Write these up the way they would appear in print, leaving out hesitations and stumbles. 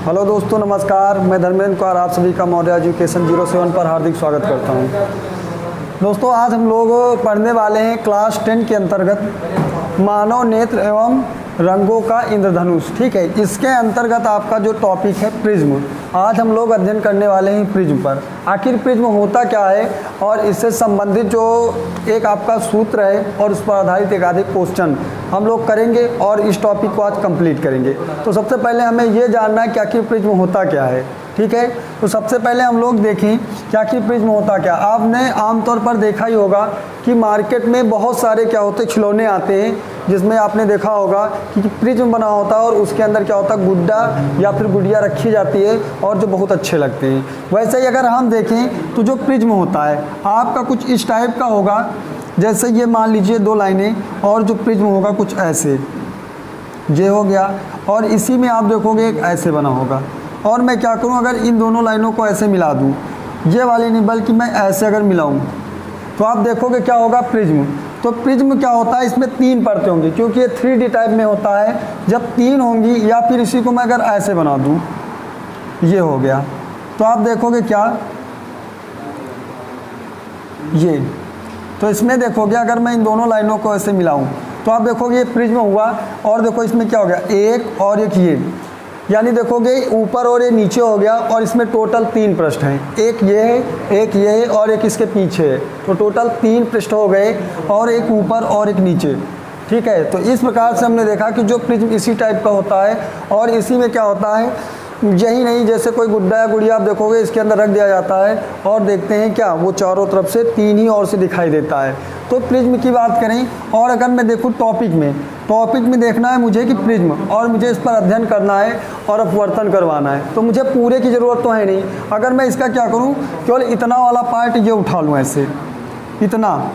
Hello दोस्तों, नमस्कार। मैं धर्मेंद्र कुमार आप सभी का मौर्य एजुकेशन 07 पर हार्दिक स्वागत करता हूं। दोस्तों, आज हम लोग पढ़ने वाले हैं क्लास 10 के अंतर्गत मानव नेत्र एवं रंगों का इंद्रधनुष। ठीक है, इसके अंतर्गत आपका जो टॉपिक है प्रिज्म। आज हम लोग अध्ययन करने वाले हैं प्रिज्म पर। आखिर प्रिज्म होता क्या है और इससे संबंधित जो एक आपका सूत्र है और उस पर आधारित एक आधे क्वेश्चन हम लोग करेंगे और इस टॉपिक को आज कंप्लीट करेंगे। तो सबसे पहले हमें ये जानना है कि आखिर प्रिज्म होता क्या है। ठीक है, तो सबसे पहले हम लोग देखें कि आखिर प्रिज्म होता क्या। आपने आमतौर पर देखा ही होगा कि मार्केट में बहुत सारे क्या होते खिलौने आते हैं, जिसमें आपने देखा होगा कि प्रिज्म बना होता है और उसके अंदर क्या होता है गुड्डा या फिर गुड़िया रखी जाती है और जो बहुत अच्छे लगते हैं। वैसे ही अगर हम देखें तो जो प्रिज्म होता है आपका कुछ इस टाइप का होगा, जैसे ये मान लीजिए 2 लाइनें, और जो प्रिज्म होगा कुछ ऐसे, ये हो गया, और इसी में आप देखोगे एक ऐसे बना होगा। और मैं क्या करूं, अगर इन दोनों लाइनों को ऐसे मिला दूं, ये वाली नहीं बल्कि मैं ऐसे अगर मिलाऊं, तो आप देखोगे क्या होगा प्रिज्म। तो प्रिज्म क्या होता है, इसमें 3 परतें होंगी क्योंकि ये 3D टाइप में होता है। जब 3 होंगी, या फिर इसी को मैं अगर ऐसे बना दूं, ये हो गया, तो आप देखोगे क्या, ये, तो इसमें देखोगे अगर मैं इन दोनों लाइनों को ऐसे मिलाऊं तो आप देखोगे ये प्रिज्म हुआ। और देखो इसमें क्या हो गया, एक और एक ये, यानी देखोगे ऊपर और ये नीचे हो गया, और इसमें टोटल 3 पृष्ठ हैं। एक ये है, एक ये है और एक इसके पीछे है। तो टोटल 3 पृष्ठ हो गए, और एक ऊपर और एक नीचे। ठीक है, तो इस प्रकार से हमने देखा कि जो प्रिज्म इसी टाइप का होता है। और इसी में क्या होता है, यही नहीं, जैसे कोई गुड्डा या गुड़िया आप देखोगे इसके अंदर रख दिया जाता है, और देखते हैं क्या वो चारों तरफ से 3 ही ओर से दिखाई देता है। तो प्रिज्म की बात करें, और अगर मैं देखूँ टॉपिक में देखना है मुझे कि प्रिज्म, और मुझे इस पर अध्ययन करना है और अपवर्तन करवाना है, तो मुझे पूरे की ज़रूरत तो है नहीं। अगर मैं इसका क्या करूँ, केवल इतना वाला पार्ट ये उठा लूँ, ऐसे इतना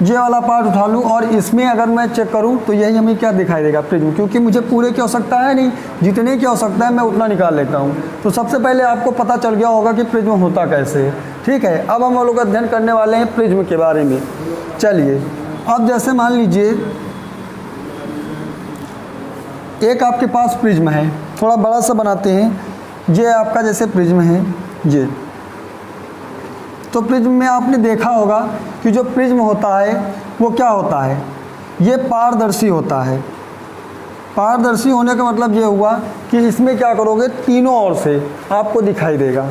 ये वाला पार्ट उठा लूँ, और इसमें अगर मैं चेक करूँ तो यही हमें क्या दिखाई देगा प्रिज्म, क्योंकि मुझे पूरे की आवश्यकता है नहीं, जितने की आवश्यकता है मैं उतना निकाल लेता हूँ। तो सबसे पहले आपको पता चल गया होगा कि प्रिज्म होता कैसे है। ठीक है, अब हम लोग अध्ययन करने वाले हैं प्रिज्म के बारे में। चलिए, अब जैसे मान लीजिए एक आपके पास प्रिज्म है, थोड़ा बड़ा सा बनाते हैं। ये आपका जैसे प्रिज्म है ये, तो प्रिज्म में आपने देखा होगा कि जो प्रिज्म होता है वो क्या होता है, ये पारदर्शी होता है। पारदर्शी होने का मतलब ये हुआ कि इसमें क्या करोगे, तीनों ओर से आपको दिखाई देगा।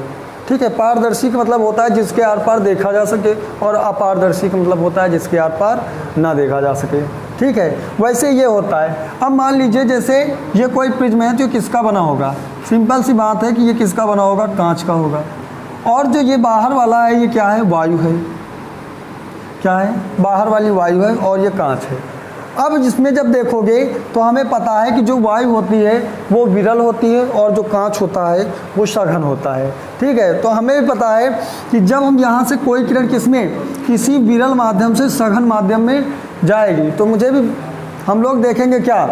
ठीक है, पारदर्शी का मतलब होता है जिसके आर पार देखा जा सके, और अपारदर्शी का मतलब होता है जिसके आर पार ना देखा जा सके। ठीक है, वैसे ये होता है। अब मान लीजिए जैसे ये कोई प्रिज्म है, तो किसका बना होगा, सिंपल सी बात है कि ये किसका बना होगा, कांच का होगा। और जो ये बाहर वाला है ये क्या है, वायु है। क्या है, बाहर वाली वायु है, और ये कांच है। अब जिसमें जब देखोगे तो हमें पता है कि जो वायु होती है वो विरल होती है, और जो कांच होता है वो सघन होता है। ठीक है, तो हमें भी पता है कि जब हम यहाँ से कोई किरण किसमें, किसी विरल माध्यम से सघन माध्यम में जाएगी, तो मुझे भी हम लोग देखेंगे क्या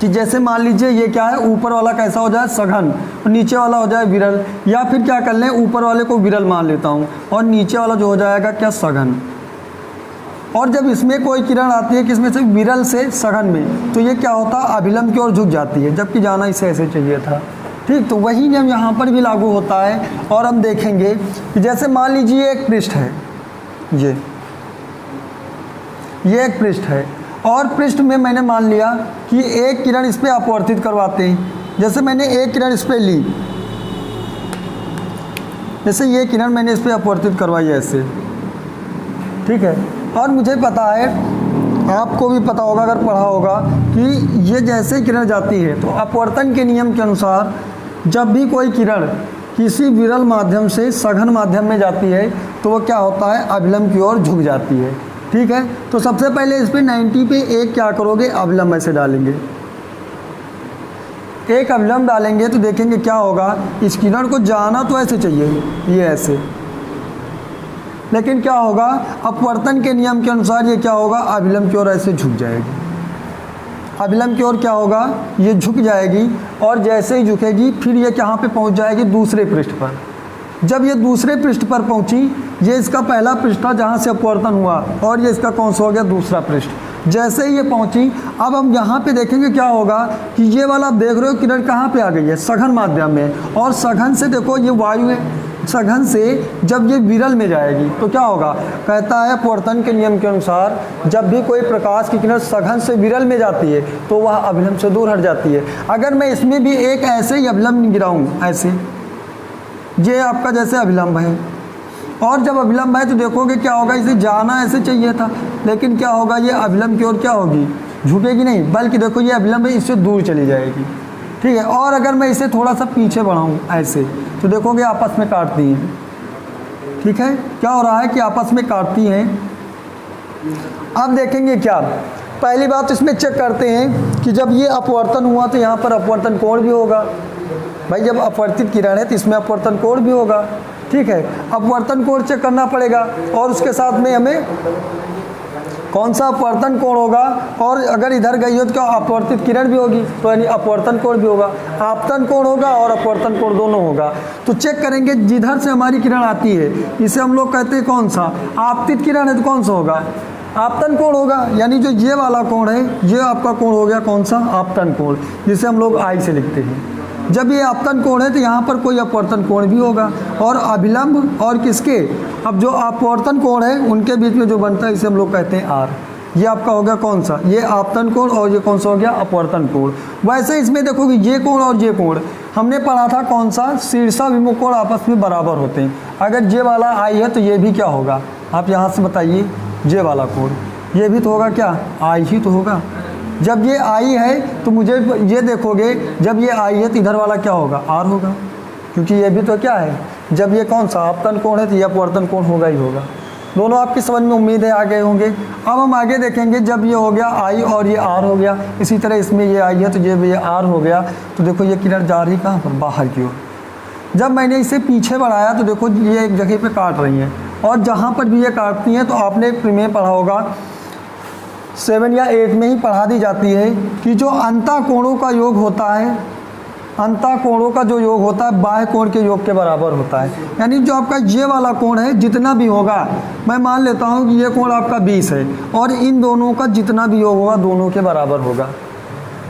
कि जैसे मान लीजिए ये क्या है, ऊपर वाला कैसा हो जाए सघन, और नीचे वाला हो जाए विरल। या फिर क्या कर लें, ऊपर वाले को विरल मान लेता हूँ और नीचे वाला जो हो जाएगा क्या, सघन। और जब इसमें कोई किरण आती है किसमें से, विरल से सघन में, तो ये क्या होता है, अभिलंब की ओर झुक जाती है, जबकि जाना इसे ऐसे चाहिए था। ठीक, तो वही नियम यहाँ पर भी लागू होता है। और हम देखेंगे कि जैसे मान लीजिए एक पृष्ठ है, ये एक पृष्ठ है, और पृष्ठ में मैंने मान लिया कि एक किरण इस पर अपवर्तित करवाते हैं। जैसे मैंने एक किरण इस पर ली, जैसे ये किरण मैंने इस पर अपवर्तित करवाई ऐसे। ठीक है, और मुझे पता है, आपको भी पता होगा अगर पढ़ा होगा, कि ये जैसे किरण जाती है तो अपवर्तन के नियम के अनुसार जब भी कोई किरण किसी विरल माध्यम से सघन माध्यम में जाती है तो वो क्या होता है, अभिलंब की ओर झुक जाती है। ठीक है, तो सबसे पहले इस पर 90 पे एक क्या करोगे, अभिलंब ऐसे डालेंगे। एक अभिलंब डालेंगे तो देखेंगे क्या होगा, इस किरण को जाना तो ऐसे चाहिए, ये ऐसे, लेकिन क्या होगा, अपवर्तन के नियम के अनुसार ये क्या होगा, अभिलंब की ओर ऐसे झुक जाएगी। अभिलंब की ओर क्या होगा, ये झुक जाएगी, और जैसे ही झुकेगी फिर ये कहाँ पे पहुँच जाएगी, दूसरे पृष्ठ पर। जब ये दूसरे पृष्ठ पर पहुँची, ये इसका पहला पृष्ठ था जहाँ से अपवर्तन हुआ, और ये इसका कौन सा हो गया, दूसरा पृष्ठ। जैसे ही ये पहुंची, अब हम यहाँ पे देखेंगे क्या होगा कि ये वाला आप देख रहे हो किरण कहाँ पे आ गई है, सघन माध्यम में, और सघन से देखो ये वायु है, सघन से जब ये विरल में जाएगी तो क्या होगा, कहता है अपवर्तन के नियम के अनुसार जब भी कोई प्रकाश की किरण सघन से विरल में जाती है तो वह अभिलंब से दूर हट जाती है। अगर मैं इसमें भी एक ऐसे ही अभिलंब गिराऊं, ऐसे, ये आपका जैसे अभिलंब है, और जब अभिलंब है तो देखोगे क्या होगा, इसे जाना ऐसे चाहिए था, लेकिन क्या होगा, ये अभिलंब की ओर क्या होगी, झुकेगी नहीं, बल्कि देखो ये अभिलंब है, इससे दूर चली जाएगी। ठीक है, और अगर मैं इसे थोड़ा सा पीछे बढ़ाऊं ऐसे, तो देखोगे आपस में काटती हैं। ठीक है, क्या हो रहा है कि आपस में काटती हैं। अब देखेंगे क्या, पहली बात इसमें चेक करते हैं कि जब ये अपवर्तन हुआ तो यहाँ पर अपवर्तन कोण भी होगा। भाई जब अपवर्तित किरण है तो इसमें अपवर्तन कोण भी होगा। ठीक है, अपवर्तन कोण चेक करना पड़ेगा, और उसके साथ में हमें कौन सा अपवर्तन कोण होगा, और अगर इधर गई हो तो क्या अपवर्तित किरण भी होगी, तो यानी अपवर्तन कोण भी होगा, आपतन कोण होगा और अपवर्तन कोण दोनों होगा। तो चेक करेंगे जिधर से हमारी किरण आती है इसे हम लोग कहते हैं कौन सा, आपतित किरण है तो कौन सा होगा, आपतन कोण होगा, यानी जो ये वाला कोण है ये आपका कोण हो गया कौन सा, आपतन कोण, जिसे हम लोग आई से लिखते हैं। जब ये आपतन कोण है तो यहाँ पर कोई अपवर्तन कोण भी होगा, और अभिलंब और किसके, अब जो अपवर्तन कोण है उनके बीच में जो बनता है इसे हम लोग कहते हैं आर। ये आपका हो गया कौन सा, ये आपतन कोण, और ये कौन सा हो गया, अपवर्तन कोण। वैसे इसमें देखोगे ये कोण और ये कोण हमने पढ़ा था कौन सा, शीर्षाभिमुख कोण आपस में बराबर होते हैं। अगर ये वाला आई है तो ये भी क्या होगा, आप यहाँ से बताइए, ये वाला कोण ये भी तो होगा क्या, आई ही तो होगा। जब ये आई है तो मुझे ये देखोगे, जब ये आई है तो इधर वाला क्या होगा, आर होगा, क्योंकि ये भी तो क्या है, जब ये कौन सा आपतन कोण है तो ये अपवर्तन कोण होगा ही होगा। दोनों आपकी समझ में उम्मीद है आ गए होंगे। अब हम आगे देखेंगे, जब ये हो गया आई और ये आर हो गया, इसी तरह इसमें ये आई है तो ये भी ये आर हो गया, तो देखो ये किरण जा रही कहाँ पर, बाहर की ओर। जब मैंने इसे पीछे बढ़ाया तो देखो ये एक जगह पे काट रही हैं, और जहाँ पर भी ये काटती हैं तो आपने प्रीमेय पढ़ा होगा 7 या 8 में ही पढ़ा दी जाती है कि जो अंतःकोणों का योग होता है, अंतःकोणों का जो योग होता है बाह्य कोण के योग के बराबर होता है। यानी जो आपका ये वाला कोण है जितना भी होगा, मैं मान लेता हूँ कि ये कोण आपका 20 है, और इन दोनों का जितना भी योग होगा दोनों के बराबर होगा।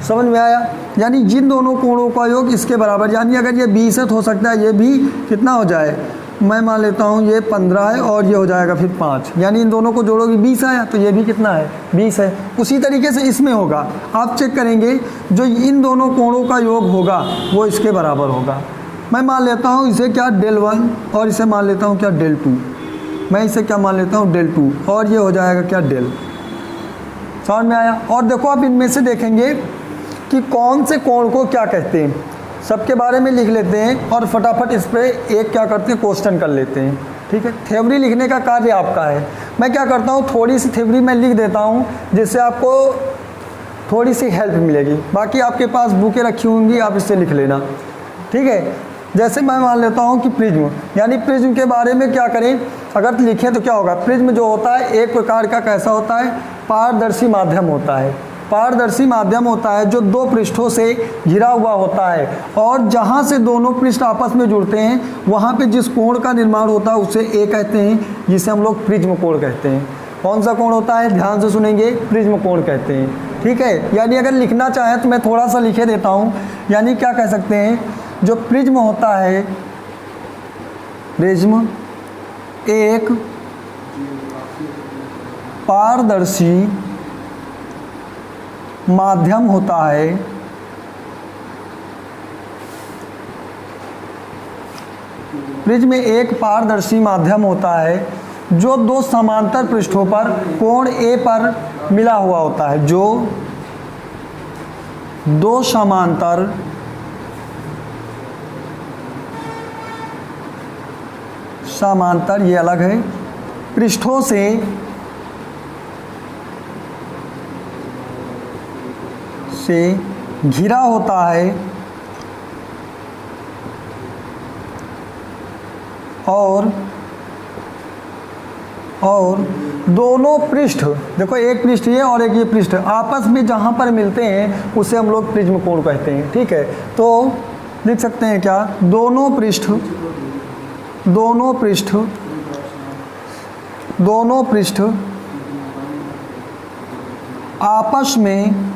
समझ में आया, यानी जिन दोनों कोणों का योग इसके बराबर, यानी अगर ये 20 है तो हो सकता है ये भी कितना हो जाए, मैं मान लेता हूँ ये 15 है और ये हो जाएगा फिर 5, यानी इन दोनों को जोड़ोगे 20 आया, तो ये भी कितना है, 20 है। उसी तरीके से इसमें होगा, आप चेक करेंगे जो इन दोनों कोणों का योग होगा वो इसके बराबर होगा। मैं मान लेता हूँ इसे क्या, डेल 1, और इसे मान लेता हूँ क्या, डेल 2, मैं इसे क्या मान लेता हूँ, डेल 2, और ये हो जाएगा क्या, डेल। समझ में आया। और देखो आप इनमें से देखेंगे कि कौन से कोण को क्या कहते हैं, सबके बारे में लिख लेते हैं और फटाफट इस पर एक क्या करते हैं, क्वेश्चन कर लेते हैं। ठीक है, थ्योरी लिखने का कार्य आपका है। मैं क्या करता हूँ, थोड़ी सी थ्योरी मैं लिख देता हूँ जिससे आपको थोड़ी सी हेल्प मिलेगी। बाकी आपके पास बुकें रखी होंगी, आप इससे लिख लेना। ठीक है, जैसे मैं मान लेता हूँ कि प्रिज्म, यानी प्रिज्म के बारे में क्या करें, अगर लिखें तो क्या होगा, प्रिज्म जो होता है एक प्रकार का कैसा होता है, पारदर्शी माध्यम होता है। पारदर्शी माध्यम होता है जो दो पृष्ठों से घिरा हुआ होता है, और जहाँ से दोनों पृष्ठ आपस में जुड़ते हैं वहाँ पे जिस कोण का निर्माण होता है उसे ए कहते हैं, जिसे हम लोग प्रिज्म कोण कहते हैं। कौन सा कोण होता है, ध्यान से सुनेंगे, प्रिज्म कोण कहते हैं। ठीक है, यानी अगर लिखना चाहें तो मैं थोड़ा सा लिखे देता हूँ। यानी क्या कह सकते हैं, जो प्रिज्म होता है, प्रिज्म एक पारदर्शी माध्यम होता है प्रिज्म एक पारदर्शी माध्यम होता है जो दो समांतर पृष्ठों पर कोण ए पर मिला हुआ होता है, जो दो समांतर ये अलग है, पृष्ठों से घिरा होता है और दोनों पृष्ठ, देखो एक पृष्ठ ये और एक ये पृष्ठ आपस में जहाँ पर मिलते हैं उसे हम लोग प्रिज्म कोण कहते हैं। ठीक है, तो लिख सकते हैं क्या, दोनों पृष्ठ आपस में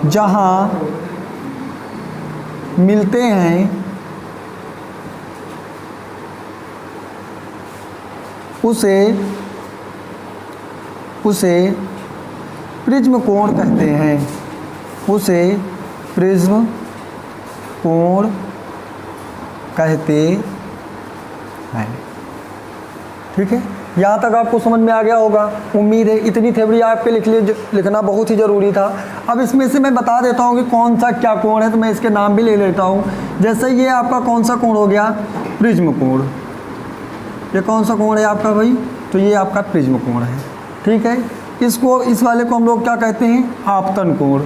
जहाँ मिलते हैं उसे प्रिज्म कोण कहते हैं। उसे प्रिज्म कोण कहते हैं। ठीक है, यहाँ तक आपको समझ में आ गया होगा, उम्मीद है। इतनी थ्योरी आपके लिखना बहुत ही ज़रूरी था। अब इसमें से मैं बता देता हूँ कि कौन सा क्या कोण है, तो मैं इसके नाम भी ले लेता हूँ। जैसे ये आपका कौन सा कोण हो गया, प्रिज्म कोण। ये कौन सा कोण है आपका भाई, तो ये आपका प्रिज्म कोण है। ठीक है, इस वाले को हम लोग क्या कहते हैं, आपतन कोण।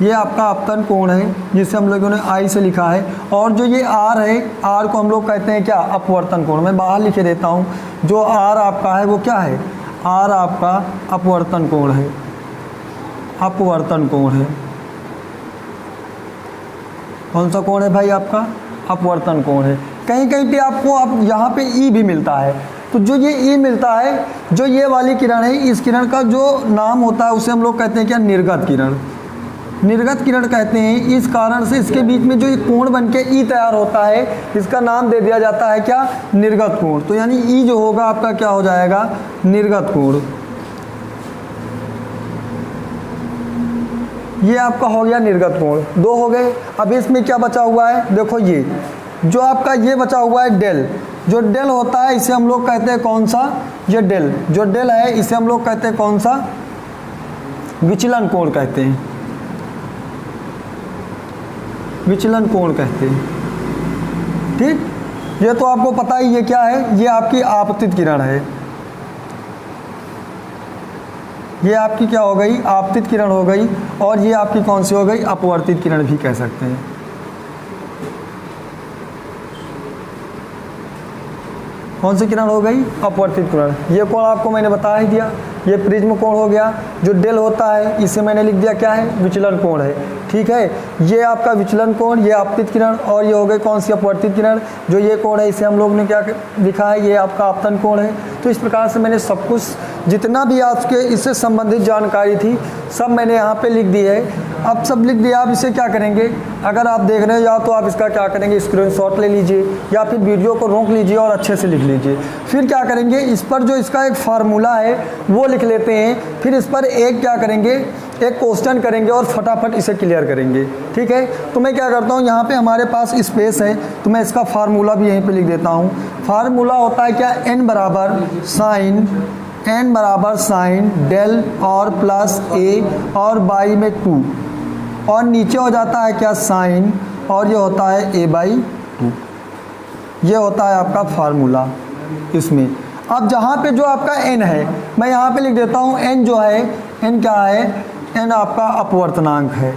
ये आपका आपतन कोण है, जिसे हम लोगों ने आई से लिखा है। और जो ये आर है, आर को हम लोग कहते हैं क्या, अपवर्तन कोण। मैं बाहर लिखे देता हूँ, जो आर आपका है वो क्या है, आर आपका अपवर्तन कोण है। अपवर्तन कोण है। कौन सा कोण है भाई आपका, अपवर्तन कोण है। कहीं कहीं पे आपको अब यहाँ पे ई भी मिलता है, तो जो ये ई मिलता है, जो ये वाली किरण है, इस किरण का जो नाम होता है उसे हम लोग कहते हैं क्या, निर्गत किरण। निर्गत किरण कहते हैं। इस कारण से इसके बीच में जो एक कोण बन के ई तैयार होता है, इसका नाम दे दिया जाता है क्या, निर्गत कोण। तो यानी ई जो होगा आपका क्या हो जाएगा, निर्गत कोण। ये आपका हो गया निर्गत कोण, दो हो गए। अब इसमें क्या बचा हुआ है, देखो ये जो आपका ये बचा हुआ है डेल। जो डेल होता है इसे हम लोग कहते हैं कौन सा, ये डेल जो डेल है इसे हम लोग कहते हैं कौन सा, विचलन कोण कहते हैं। विचलन कोण कहते हैं। ठीक, ये तो आपको पता ही ये क्या है, ये आपकी आपतित किरण है। ये आपकी क्या हो गई, आपतित किरण हो गई। और ये आपकी कौन सी हो गई, अपवर्तित किरण भी कह सकते हैं। कौन सी किरण हो गई, अपवर्तित किरण। ये कोण आपको मैंने बता ही दिया, ये प्रिज्म कोण हो गया। जो डेल होता है इसे मैंने लिख दिया क्या है, विचलन कोण है। ठीक है, ये आपका विचलन कोण, ये आपतित किरण, और ये हो गई कौन सी, अपवर्तित किरण। जो ये कोण है इसे हम लोग ने क्या लिखा है, ये आपका आपतन कोण है। तो इस प्रकार से मैंने सब कुछ, जितना भी आपके इससे संबंधित जानकारी थी, सब मैंने यहाँ पे लिख दी है। अब सब लिख दिया, आप इसे क्या करेंगे, अगर आप देख रहे हैं या तो आप इसका क्या करेंगे, स्क्रीनशॉट ले लीजिए या फिर वीडियो को रोक लीजिए और अच्छे से लिख लीजिए। फिर क्या करेंगे, इस पर जो इसका एक फार्मूला है वो लिख लेते हैं। फिर इस पर एक क्या करेंगे, एक क्वेश्चन करेंगे और फटाफट इसे क्लियर करेंगे। ठीक है, तो मैं क्या करता हूँ, यहाँ पे हमारे पास स्पेस है तो मैं इसका फार्मूला भी यहीं पे लिख देता हूँ। फार्मूला होता है क्या, n बराबर साइन डेल और प्लस ए और बाई में 2, और नीचे हो जाता है क्या, साइन, और ये होता है a/2। ये होता है आपका फार्मूला इसमें। अब जहाँ पे जो आपका n है, मैं यहाँ पे लिख देता हूँ n जो है, n क्या है, n आपका अपवर्तनांक है।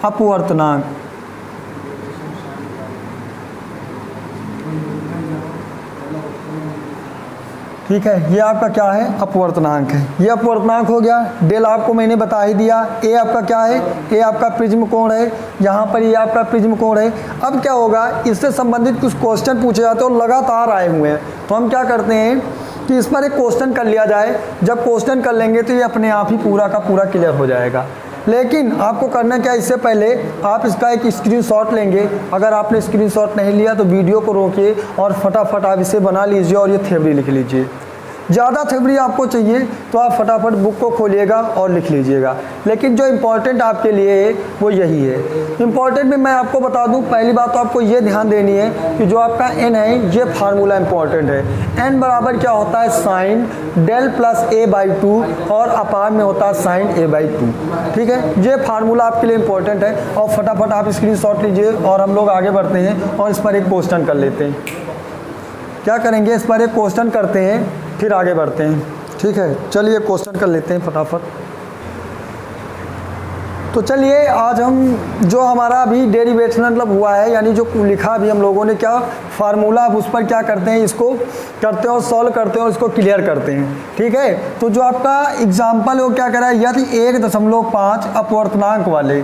अपवर्तनांक, ठीक है, ये आपका क्या है, अपवर्तनांक है। ये अपवर्तनांक हो गया। डेल आपको मैंने बता ही दिया। ए आपका क्या है, ए आपका प्रिज्म कोण है। यहाँ पर ये आपका प्रिज्म कोण है। अब क्या होगा, इससे संबंधित कुछ क्वेश्चन पूछे जाते हैं और लगातार आए हुए हैं, तो हम क्या करते हैं कि इस पर एक क्वेश्चन कर लिया जाए। जब क्वेश्चन कर लेंगे तो ये अपने आप ही पूरा का पूरा क्लियर हो जाएगा। लेकिन आपको करना क्या, इससे पहले आप इसका एक स्क्रीनशॉट लेंगे। अगर आपने स्क्रीनशॉट नहीं लिया तो वीडियो को रोकिए और फटाफट आप इसे बना लीजिए और ये थ्योरी लिख लीजिए। ज़्यादा थ्योरी आपको चाहिए तो आप फटाफट बुक को खोलिएगा और लिख लीजिएगा। लेकिन जो इम्पोर्टेंट आपके लिए है वो यही है। इम्पोर्टेंट में मैं आपको बता दूं, पहली बात तो आपको ये ध्यान देनी है कि जो आपका n है ये फार्मूला इम्पोर्टेंट है। n बराबर क्या होता है, साइन डेल प्लस a/2 और अपार में होता है साइन a/2। ठीक है, ये फार्मूला आपके लिए इम्पोर्टेंट है। और फटाफट आप स्क्रीनशॉट लीजिए और हम लोग आगे बढ़ते हैं और इस पर एक क्वेश्चन कर लेते हैं। क्या करेंगे, इस पर एक क्वेश्चन करते हैं फिर आगे बढ़ते हैं। ठीक है, चलिए क्वेश्चन कर लेते हैं फटाफट। तो चलिए आज हम जो हमारा अभी डेरिवेशन मतलब हुआ है, यानी जो लिखा अभी हम लोगों ने क्या फार्मूला, अब उस पर क्या करते हैं, इसको करते हैं और सॉल्व करते हैं और इसको क्लियर करते हैं। ठीक है, तो जो आपका एग्जाम्पल है वो क्या कह रहा है, यदि 1.5 अपवर्तनांक वाले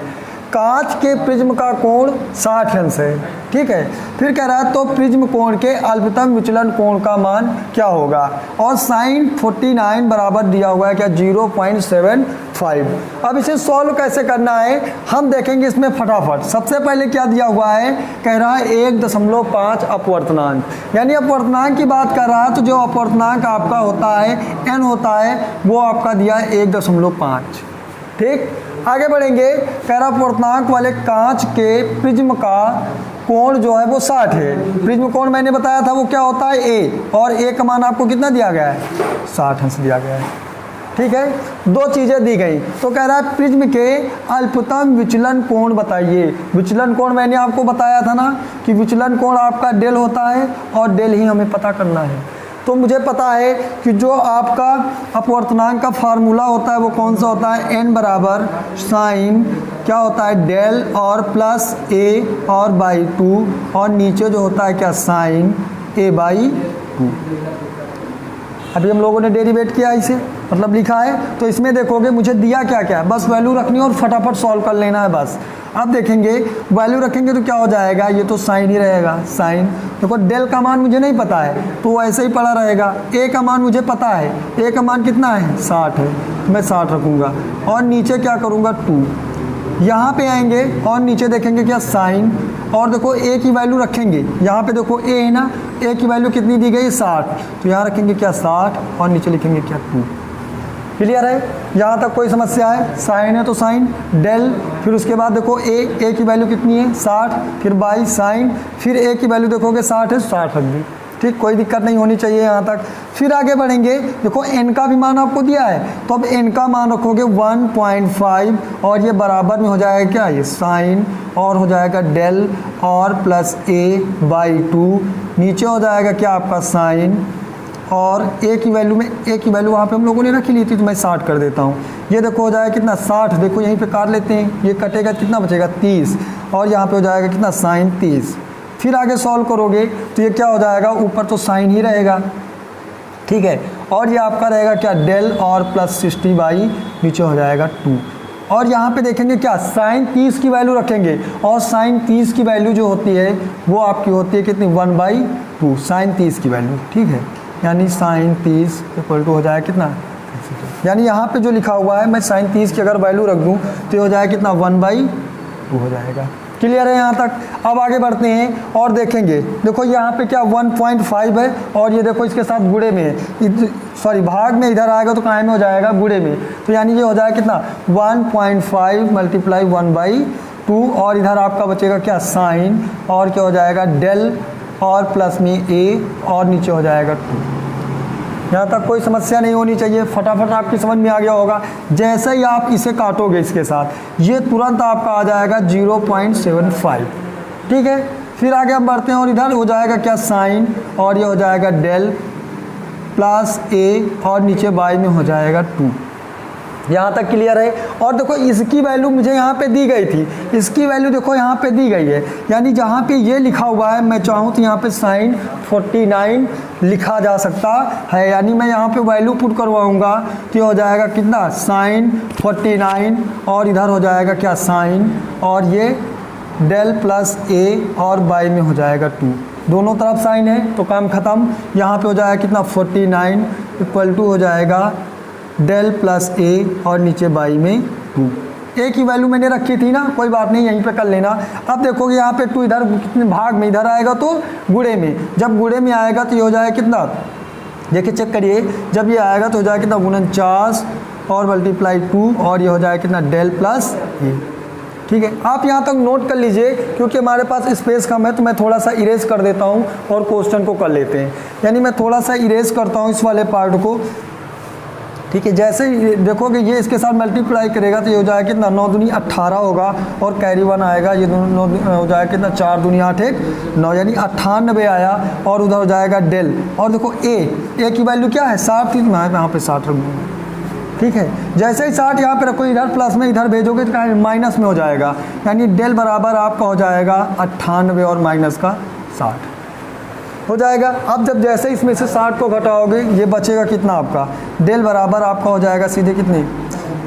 कांच के प्रिज्म का कोण 60 अंश है, ठीक है। फिर कह रहा है तो प्रिज्म कोण के अल्पतम विचलन कोण का मान क्या होगा, और साइन 49 बराबर दिया हुआ है क्या 0.75। अब इसे सॉल्व कैसे करना है हम देखेंगे इसमें फटाफट। सबसे पहले क्या दिया हुआ है, कह रहा है 1.5 अपवर्तनांक, यानी अपवर्तनांक की बात कर रहा है तो जो अपवर्तनांक आपका होता है n होता है वो आपका दिया है 1.5, ठीक। आगे बढ़ेंगे, कह रहा अपवर्तनांक वाले कांच के प्रिज्म का कोण जो है वो 60 है। प्रिज्म कोण मैंने बताया था वो क्या होता है a, और a का मान आपको कितना दिया गया है 60 अंश दिया गया है, ठीक है। दो चीज़ें दी गई तो कह रहा है प्रिज्म के अल्पतम विचलन कोण बताइए। विचलन कोण मैंने आपको बताया था ना कि विचलन कोण आपका डेल होता है और डेल ही हमें पता करना है। तो मुझे पता है कि जो आपका अपवर्तनांक का फार्मूला होता है वो कौन सा होता है, n बराबर साइन क्या होता है डेल और प्लस a और बाई 2, और नीचे जो होता है क्या साइन a बाई 2। अभी हम लोगों ने डेरिवेट किया इसे, मतलब लिखा है। तो इसमें देखोगे मुझे दिया क्या क्या, बस वैल्यू रखनी है और फटाफट सॉल्व कर लेना है बस। अब देखेंगे वैल्यू रखेंगे तो क्या हो जाएगा, ये तो साइन ही रहेगा। साइन देखो डेल का मान मुझे नहीं पता है तो वैसे ही पड़ा रहेगा। ए का मान मुझे पता है, ए का मान कितना है 60 है, मैं 60 रखूँगा और नीचे क्या करूँगा 2। यहाँ पे आएंगे और नीचे देखेंगे क्या साइन, और देखो ए की वैल्यू रखेंगे। यहाँ पे देखो ए है ना, ए की वैल्यू कितनी दी गई 60, तो यहाँ रखेंगे क्या 60 और नीचे लिखेंगे क्या 2। क्लियर है, यहाँ तक कोई समस्या है। साइन है तो साइन डेल, फिर उसके बाद देखो ए की वैल्यू कितनी है 60, फिर बाई साइन, फिर ए की वैल्यू देखोगे 60 है, 60 रख दी, ठीक, कोई दिक्कत नहीं होनी चाहिए यहाँ तक। फिर आगे बढ़ेंगे, देखो n का भी मान आपको दिया है तो अब n का मान रखोगे 1.5 और ये बराबर में हो जाएगा क्या ये साइन, और हो जाएगा डेल और प्लस a बाई 2, नीचे हो जाएगा क्या आपका साइन, और a की वैल्यू में a की वैल्यू वहाँ पे हम लोगों ने रखी ली थी तो मैं 60 कर देता हूँ। ये देखो हो जाएगा कितना 60, देखो यहीं पे काट लेते हैं, ये कटेगा कितना बचेगा 30, और यहाँ पे हो जाएगा कितना साइन 30। फिर आगे सॉल्व करोगे तो ये क्या हो जाएगा, ऊपर तो साइन ही रहेगा, ठीक है, और ये आपका रहेगा क्या डेल और प्लस 60 बाई नीचे हो जाएगा 2। और यहाँ पे देखेंगे क्या साइन 30 की वैल्यू रखेंगे, और साइन 30 की वैल्यू जो होती है वो आपकी होती है कितनी 1/2 साइन 30 की वैल्यू, ठीक है, यानी साइन 30 इक्वल टू हो जाएगा कितना, यानी यहाँ पे जो लिखा हुआ है मैं साइन 30 की अगर वैल्यू रख दूँ तो ये हो जाएगा कितना 1/2 हो जाएगा। क्लियर है यहाँ तक। अब आगे बढ़ते हैं और देखेंगे, देखो यहाँ पे क्या 1.5 है और ये देखो इसके साथ गुणे में है, सॉरी भाग में इधर आएगा तो काय में हो जाएगा गुणे में, तो यानी ये हो जाएगा कितना 1.5 मल्टीप्लाई 1/2, और इधर आपका बचेगा क्या साइन, और क्या हो जाएगा डेल और प्लस में a, और नीचे हो जाएगा 2। यहाँ तक कोई समस्या नहीं होनी चाहिए, फटाफट आपकी समझ में आ गया होगा। जैसे ही आप इसे काटोगे इसके साथ ये तुरंत आपका आ जाएगा 0.75, ठीक है। फिर आगे हम बढ़ते हैं और इधर हो जाएगा क्या साइन, और ये हो जाएगा डेल प्लस a, और नीचे बाई में हो जाएगा 2। यहाँ तक क्लियर है। और देखो इसकी वैल्यू मुझे यहाँ पे दी गई थी, इसकी वैल्यू देखो यहाँ पे दी गई है, यानी जहाँ पे ये लिखा हुआ है मैं चाहूँ तो यहाँ पे साइन 49 लिखा जा सकता है, यानी मैं यहाँ पे वैल्यू पुट करवाऊँगा तो हो जाएगा कितना साइन 49, और इधर हो जाएगा क्या साइन, और ये डेल प्लस a और बाई में हो जाएगा 2, दोनों तरफ साइन है तो काम ख़त्म। यहाँ पे हो जाएगा कितना 49 इक्वल टू हो जाएगा डेल प्लस a और नीचे बाई में 2। a की वैल्यू मैंने रखी थी ना, कोई बात नहीं यहीं पे कर लेना। अब देखोगे यहाँ पे 2 इधर कितने भाग में इधर आएगा तो गुणे में, जब गुणे में आएगा तो ये हो जाएगा कितना, देखिए चेक करिए, जब ये आएगा तो हो जाएगा कितना 49 और मल्टीप्लाई 2, और ये हो जाएगा कितना डेल प्लस a, ठीक है। आप यहाँ तक नोट कर लीजिए क्योंकि हमारे पास स्पेस कम है तो मैं थोड़ा सा इरेज कर देता हूँ और क्वेश्चन को कर लेते हैं, यानी मैं थोड़ा सा इरेज करता हूँ इस वाले पार्ट को, ठीक है। जैसे ही देखोगे ये इसके साथ मल्टीप्लाई करेगा तो ये हो जाएगा कितना 9 दूनी 18 होगा, और कैरी 1 आएगा, ये दोनों हो जाएगा कितना 4 दूनी 8 1 9, यानी 98 आया, और उधर हो जाएगा डेल, और देखो a की वैल्यू क्या है 60 थी, मैं यहाँ पे 60 रख दूँगा, ठीक है। जैसे ही 60 यहाँ पे रखो, इधर प्लस में इधर भेजोगे तो माइनस में हो जाएगा, यानी डेल बराबर आपका हो जाएगा 98 और माइनस का 60 हो जाएगा। अब जब जैसे इसमें से 60 को घटाओगे ये बचेगा कितना आपका, डेल बराबर आपका हो जाएगा सीधे कितने,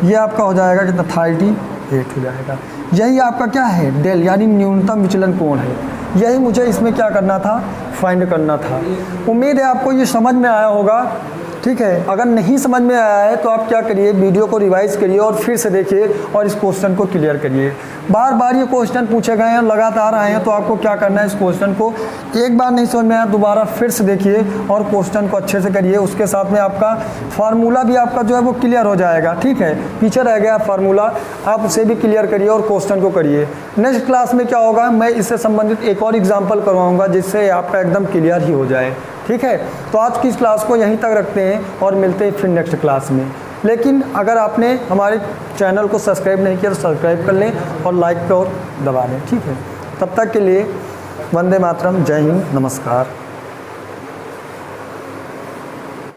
ये आपका हो जाएगा कितना 38, 8 हो जाएगा। यही आपका क्या है, डेल यानी न्यूनतम विचलन कोण है। यही मुझे इसमें क्या करना था, फाइंड करना था। उम्मीद है आपको ये समझ में आया होगा। ठीक है, अगर नहीं समझ में आया है तो आप क्या करिए, वीडियो को रिवाइज करिए और फिर से देखिए और इस क्वेश्चन को क्लियर करिए। बार बार ये क्वेश्चन पूछे गए हैं, लगातार आए हैं, तो आपको क्या करना है, इस क्वेश्चन को एक बार नहीं समझ में आया दोबारा फिर से देखिए और क्वेश्चन को अच्छे से करिए। उसके साथ में आपका फार्मूला भी आपका जो है वो क्लियर हो जाएगा। ठीक है, पीछे रह गया फार्मूला, आप उसे भी क्लियर करिए और क्वेश्चन को करिए। नेक्स्ट क्लास में क्या होगा, मैं इससे संबंधित एक और एग्जाम्पल करवाऊँगा जिससे आपका एकदम क्लियर ही हो जाए। ठीक है, तो आज की इस क्लास को यहीं तक रखते हैं और मिलते हैं फिर नेक्स्ट क्लास में। लेकिन अगर आपने हमारे चैनल को सब्सक्राइब नहीं किया तो सब्सक्राइब कर लें और लाइक पे और दबा दें। ठीक है, तब तक के लिए वंदे मातरम, जय हिंद, नमस्कार।